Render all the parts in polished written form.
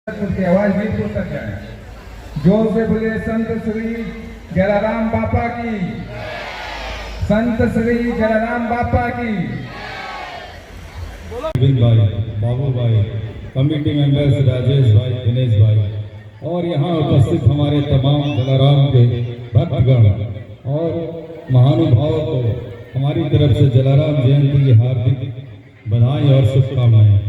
उसकी आवाज वीरपुर तक जाए। जोर से बोले संत श्री जलाराम बापा की, संत श्री जलाराम बापा की। भाई, बाबू भाई, कमेटी मेंबर्स राजेश भाई, दिनेश भाई और यहाँ उपस्थित हमारे तमाम जलाराम के भक्तगण और महानुभावों को हमारी तरफ से जलाराम जयंती की हार्दिक बधाई और शुभकामनाएं।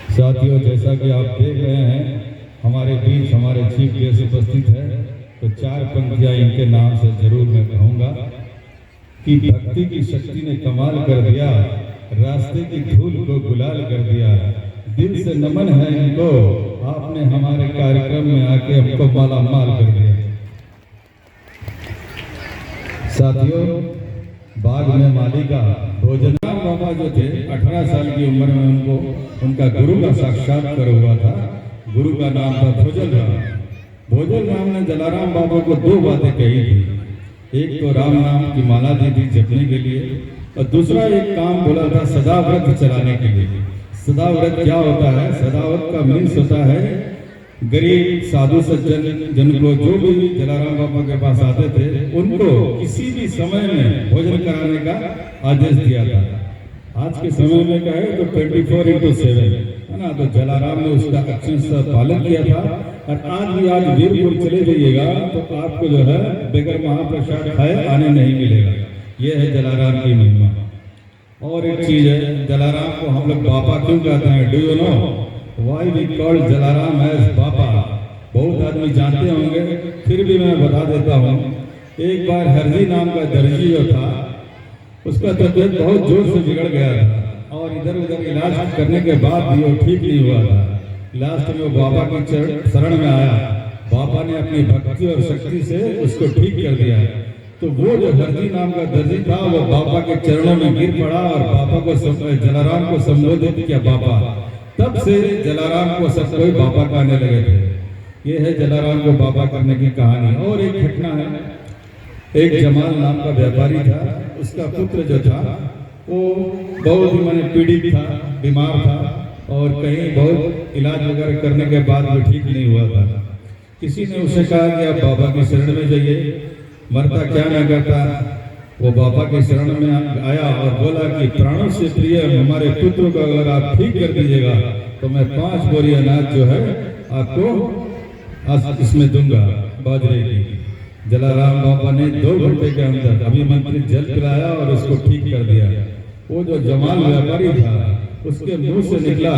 साथियों, जैसा कि आप देख रहे हैं हमारे बीच हमारे चीफ गेस्ट उपस्थित है, तो चार पंक्तियां इनके नाम से जरूर मैं कहूँगा कि भक्ति की शक्ति ने कमाल कर दिया, रास्ते की धूल को गुलाल कर दिया। दिल से नमन है इनको, आपने हमारे कार्यक्रम में आके हमको माला माल कर दिया। साथियों, बाग में मालिका भोजनराम बाबा जो थे 18 साल की उम्र में उनका गुरु का साक्षात्कार हुआ था। गुरु का नाम था भोजन राम। भोजन राम ने जलाराम बाबा को दो बातें कही थी। एक तो राम नाम की माला दी थी जपने के लिए, और दूसरा एक काम बोला था सदाव्रत चलाने के लिए। सदाव्रत क्या होता है? सदाव्रत का मीन्स होता है गरीब साधु सज्जन जन को जो भी जलाराम बाबा के पास आते थे उनको किसी भी समय में भोजन कराने का आदेश दिया था। आज के समय में कहे तो 24/7 है ना, तो जलाराम ने उसका अच्छे से पालन किया था। और आज भी आज वीरपुर चले जाइएगा तो आपको जो है बगैर महाप्रसाद खाए आने नहीं मिलेगा। ये है जलाराम की महिमा। और एक चीज है, जलाराम को हम लोग बापा क्यों कहते हैं? Do you know why we call Jalaram as Bapa? बहुत आदमी जानते होंगे, फिर भी मैं बता देता हूँ। एक बार हरजी नाम का दर्जी जो था, उसका तबीयत बहुत जोर से बिगड़ गया था और इधर उधर इलाज करने के बाद भी वो ठीक नहीं हुआ था। लास्ट में वो बाबा की शरण में आया। बाबा ने अपनी भक्ति और शक्ति से उसको ठीक कर दिया। तो वो जो हरजी नाम का दर्जी था वो बाबा के चरणों में गिर पड़ा और बाबा को जलाराम को संबोधित किया बाबा। तब से जलाराम को सब कोई बाबा कहने लगे थे। ये है जलाराम को बाबा करने की कहानी। और एक घटना है, एक जमाल नाम का व्यापारी था, उसका पुत्र जो था वो बहुत ही माने पीड़ित था, बीमार था और कहीं बहुत इलाज वगैरह करने के बाद भी ठीक नहीं हुआ था। किसी ने उसे कहा कि आप बाबा की शरण में जाइए, मरता क्या न करता। वो बाबा के शरण में आया और बोला कि प्राणों से प्रिय हमारे पुत्र को अगर आप ठीक कर दीजिएगा तो मैं 5 बोरी अनाज जो है आपको आज इसमें दूंगा, बाजरे की। जलाराम बाबा ने 2 घंटे के अंदर अभिमंत्रित जल पिलाया और उसको ठीक कर दिया। वो जो जमाल व्यापारी था उसके मुंह से निकला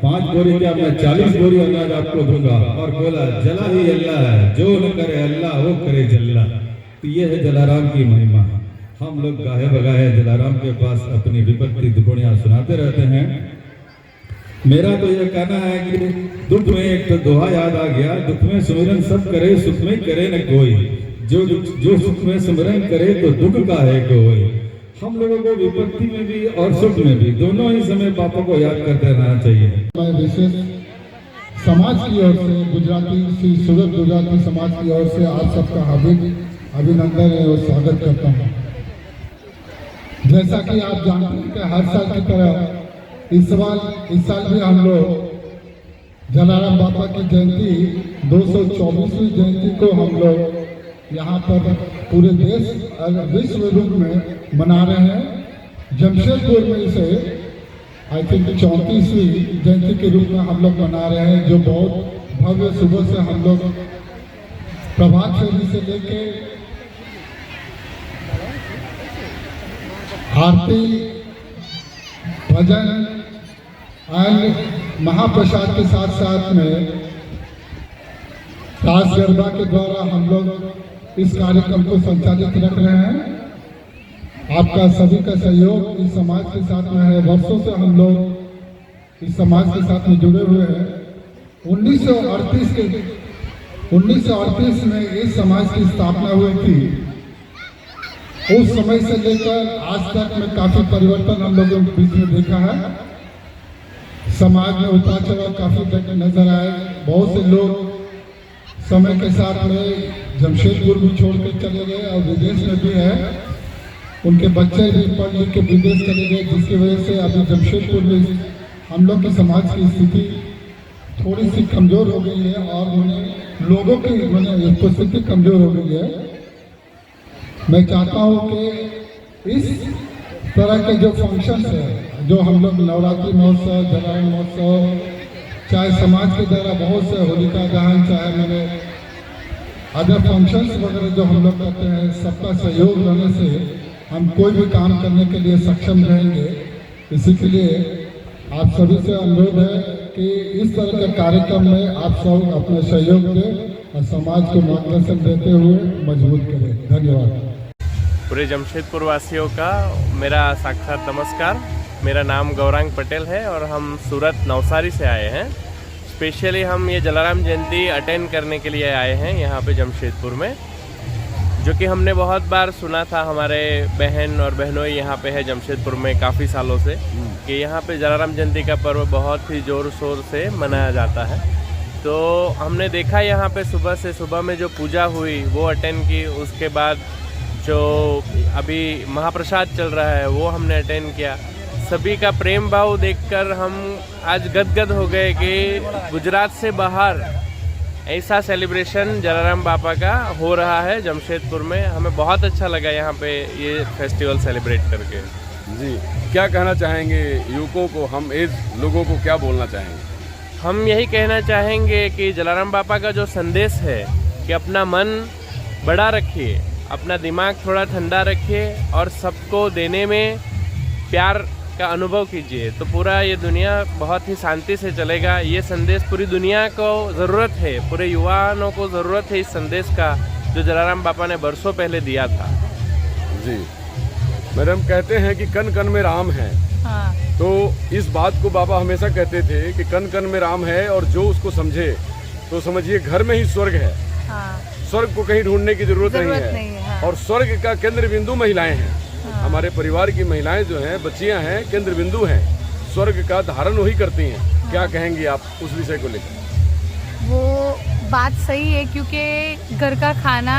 5 बोरी क्या, मैं 40 बोरी अनाज आपको दूंगा। और बोला जला ही अल्लाह है, जो न करे अल्लाह वो करे जल्ला। तो ये है जलाराम की महिमा। हम लोग गाहे बगाहे जलाराम के पास अपनी विपत्ति दुखड़ियां सुनाते रहते हैं। मेरा तो यह कहना है कि दुख में एक तो दोहा याद आ गया, दुख में सुमिरन सब करे सुख में करे न कोई, जो सुख में सुमिरन करे तो दुख का है कोई। हम लोगों को विपत्ति में भी और सुख में भी दोनों ही समय पापा को याद करते रहना चाहिए। मैं विशेष समाज की ओर से, गुजराती श्री सूरत गुजराती समाज की ओर से आप सबका अभिनंदन और स्वागत करता हूँ। जैसा कि आप जानते हैं कि हर साल की तरह इस साल भी हम लोग जलाराम बाबा की जयंती 224वीं जयंती को हम लोग यहाँ पर पूरे देश और विश्व रूप में मना रहे हैं। जमशेदपुर में इसे आई थिंक 34वीं जयंती के रूप में हम लोग मना रहे हैं, जो बहुत भव्य। सुबह से हम लोग प्रभात फेरी से लेके आरती, भजन एंड महाप्रसाद के साथ साथ में रास गरबा के द्वारा हम लोग इस कार्यक्रम को संचालित रख रहे हैं। आपका सभी का सहयोग इस समाज के साथ में है। वर्षों से हम लोग इस समाज के साथ में जुड़े हुए हैं। 1938 में इस समाज की स्थापना हुई थी। उस समय से लेकर आज तक में काफी परिवर्तन हम लोगों के बीच में देखा है। समाज में उतार चढ़ाव काफी नजर आए। बहुत से लोग समय के साथ में जमशेदपुर भी छोड़ कर चले गए और विदेश में भी है। उनके बच्चे भी पढ़ लिख के विदेश चले गए, जिसकी वजह से अभी जमशेदपुर में हम लोग की समाज की स्थिति थोड़ी सी कमज़ोर हो गई है और उन्हें लोगों की उपस्थिति कमज़ोर हो गई है। मैं चाहता हूँ कि इस तरह के जो फंक्शंस है, जो हम लोग नवरात्रि महोत्सव, जलावन महोत्सव, चाहे समाज के द्वारा बहुत से होलिका दहन, चाहे मैंने अदर फंक्शंस वगैरह जो हम लोग करते हैं, सबका सहयोग रहने से हम कोई भी काम करने के लिए सक्षम रहेंगे। इसी के लिए आप सभी से अनुरोध है कि इस तरह के कार्यक्रम में आप सब अपना सहयोग दें और समाज को मार्गदर्शन देते हुए मजबूत करें। धन्यवाद। पूरे जमशेदपुर वासियों का मेरा साक्षात नमस्कार। मेरा नाम गौरांग पटेल है और हम सूरत नवसारी से आए हैं। स्पेशली हम ये जलाराम जयंती अटेंड करने के लिए आए हैं यहाँ पे जमशेदपुर में, जो कि हमने बहुत बार सुना था। हमारे बहन और बहनोई यहाँ पे है जमशेदपुर में काफ़ी सालों से कि यहाँ पे जलाराम जयंती का पर्व बहुत ही ज़ोर शोर से मनाया जाता है। तो हमने देखा यहाँ पे सुबह में जो पूजा हुई वो अटेंड की, उसके बाद जो अभी महाप्रसाद चल रहा है वो हमने अटेंड किया। सभी का प्रेम भाव देखकर हम आज गदगद हो गए कि गुजरात से बाहर ऐसा सेलिब्रेशन जलाराम बापा का हो रहा है जमशेदपुर में। हमें बहुत अच्छा लगा यहाँ पे ये फेस्टिवल सेलिब्रेट करके। जी, क्या कहना चाहेंगे युवकों को, हम एज लोगों को क्या बोलना चाहेंगे? हम यही कहना चाहेंगे कि जलाराम बापा का जो संदेश है कि अपना मन बड़ा रखिए, अपना दिमाग थोड़ा ठंडा रखिए और सबको देने में प्यार का अनुभव कीजिए, तो पूरा ये दुनिया बहुत ही शांति से चलेगा। ये संदेश पूरी दुनिया को ज़रूरत है, पूरे युवाओं को ज़रूरत है इस संदेश का जो जलाराम बापा ने बरसों पहले दिया था। जी मैडम, कहते हैं कि कन कन में राम है। हाँ। तो इस बात को बाबा हमेशा कहते थे कि कन कन में राम है, और जो उसको समझे तो समझिए घर में ही स्वर्ग है। हाँ। स्वर्ग को कहीं ढूंढने की जरूरत नहीं है। हाँ। और स्वर्ग का केंद्र बिंदु महिलाएं हैं। हाँ। हमारे परिवार की महिलाएं जो हैं, बच्चियां हैं, केंद्र बिंदु हैं। स्वर्ग का धारण वही करती हैं। हाँ। क्या कहेंगी आप उस विषय को लेकर? वो बात सही है, क्योंकि घर का खाना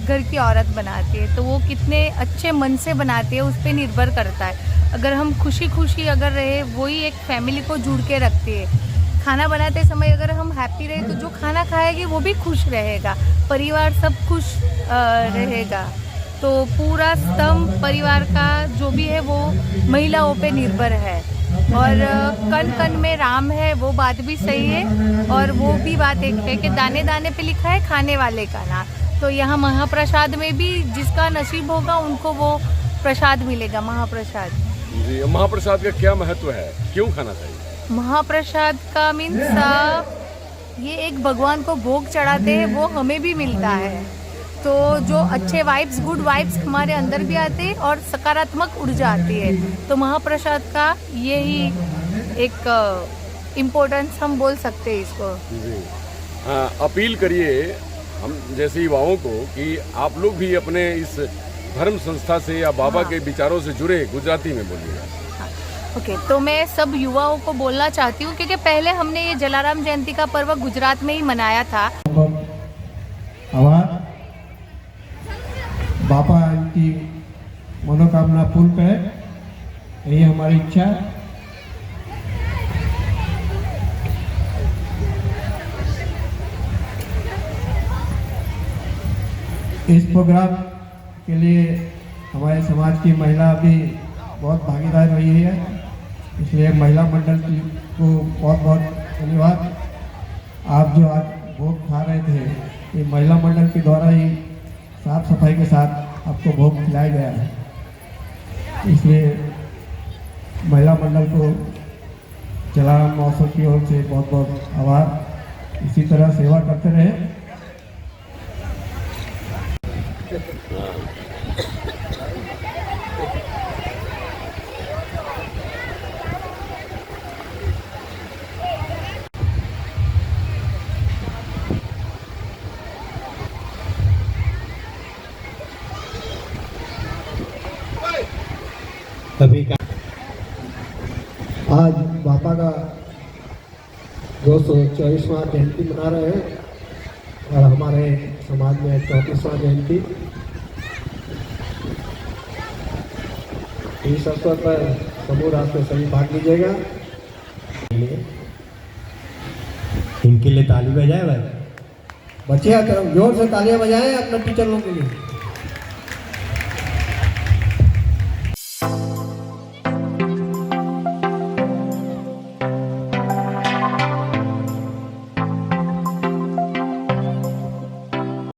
घर की औरत बनाती है, तो वो कितने अच्छे मन से बनाती है उस पर निर्भर करता है। अगर हम खुशी खुशी अगर रहे, वही एक फैमिली को जुड़ के रखती है। खाना बनाते समय अगर हम हैप्पी रहे तो जो खाना खाएगी वो भी खुश रहेगा, परिवार सब खुश रहेगा। तो पूरा स्तंभ परिवार का जो भी है वो महिलाओं पे निर्भर है। और कण कण में राम है, वो बात भी सही है। और वो भी बात एक है कि दाने दाने पे लिखा है खाने वाले का नाम। तो यहाँ महाप्रसाद में भी जिसका नसीब होगा उनको वो प्रसाद मिलेगा, महाप्रसाद। जी, महाप्रसाद का क्या महत्व है, क्यों खाना चाहिए? महाप्रसाद का मीन्स ये एक भगवान को भोग चढ़ाते हैं, वो हमें भी मिलता है। तो जो अच्छे वाइब्स, गुड वाइब्स हमारे अंदर भी आते हैं और सकारात्मक ऊर्जा आती है। तो महाप्रसाद का यही एक इम्पोर्टेंस हम बोल सकते हैं इसको। जी, अपील करिए हम जैसे युवाओं को कि आप लोग भी अपने इस धर्म संस्था से या बाबा के विचारों से जुड़े। गुजराती में बोलिएगा। ओके, तो मैं सब युवाओं को बोलना चाहती हूँ, क्योंकि पहले हमने ये जलाराम जयंती का पर्व गुजरात में ही मनाया था। आभार, बापा की मनोकामना पूर्ण करे, यही हमारी इच्छा है। इस प्रोग्राम के लिए हमारे समाज की महिला भी बहुत भागीदार रही है, इसलिए महिला मंडल को बहुत बहुत धन्यवाद। आप जो आज भोग खा रहे थे, ये महिला मंडल के द्वारा ही साफ सफाई के साथ आपको भोग खिलाया गया है, इसलिए महिला मंडल को जलाराम महोत्सव की ओर से बहुत बहुत आभार। इसी तरह सेवा करते रहे। सभी का आज बापा का 224वां जयंती मना रहे हैं और हमारे समाज में 34वां जयंती। इस अवसर पर समूह राष्ट्र सभी भाग लीजिएगा। इनके लिए ताली बजाए भाई। बच्चे जोर से तालियां बजाएं अपने टीचर लोग के लिए।